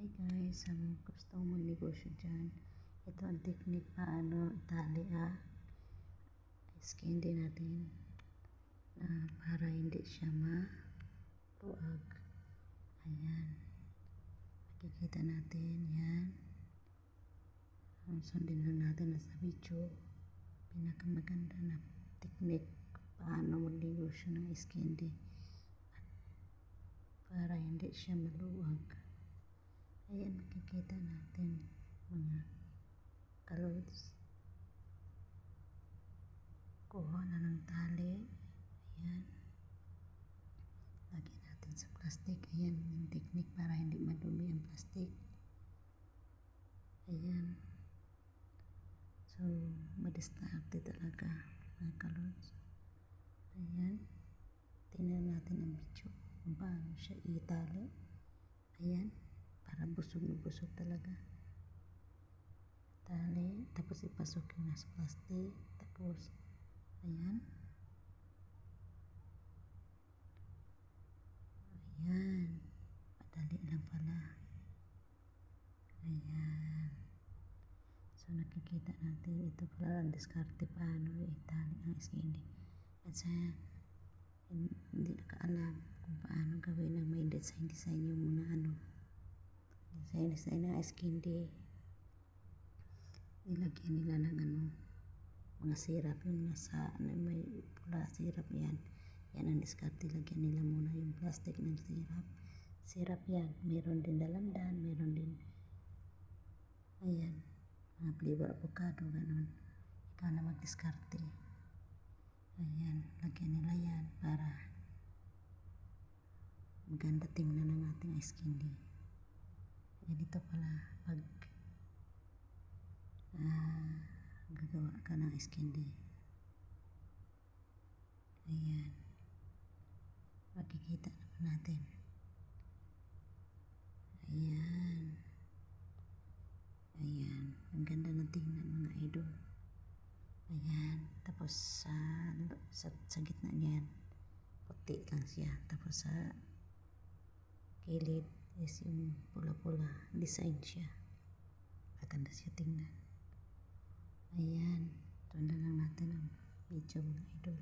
Hi guys, sa mga gustong magnegosyo dyan, ito ang technique paano itali skin din natin para hindi siya maluag. Ayan, makikita natin yan. Sundin lang natin na sa video, pinakamaganda na technique paano magnegosyo ng skin din para hindi siya maluwag. Ayan, makikita natin mga kalods. Kuha na ng tali. Ayan. Lagyan natin sa plastic. Ayan, yung technique para hindi madumi ang plastic. Ayan. So, madiskarte talaga mga kalods. Ayan. Tingnan natin ang video kung paano siya itali. Ayan. Para busog na busog talaga. Tali. Tapos ipasok yung nasa plastic. Tapos, ayan. Ayan. Madali lang pala. Ayan. So, nakikita natin. Ito pala ang diskarte paano itali ang skin. At sa hindi nakaalam kung paano gawin ang may design yung mga design ng skin day. Nilagyan nila ng mga syrup yung nasa may pula syrup yan. Yan ang diskarte, lagyan nila muna yung plastic ng syrup yan. Meron din dalandan, meron din ayan, mga flavor avocado, ganun. Ikaw na magdiskarte. Ayan, lagyan nila yan para maganda tingnan ng ating skin day. Ganito pala pag gagawa ka ng skin day. Ayan, makikita naman natin. Ayan. Ayan, ang ganda ng tingnan mga idol. Ayan, tapos sa gitna niyan puti lang siya, tapos sa kilid is yung pula-pula design siya. Maganda siya tingnan. Ayan, tundan lang natin ang video mga idol.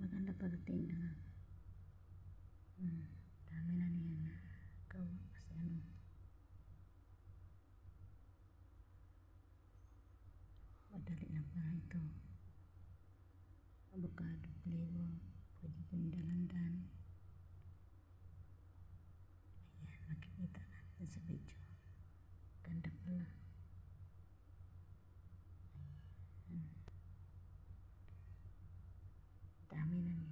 Maganda pala tingnan. Dami na niya na gawa kasi madali lang pala ito. Avocado flavor, pwede pong dalandan. Ayan, makikita natin sa video. Ganda pala. Ayan. Dami na niya.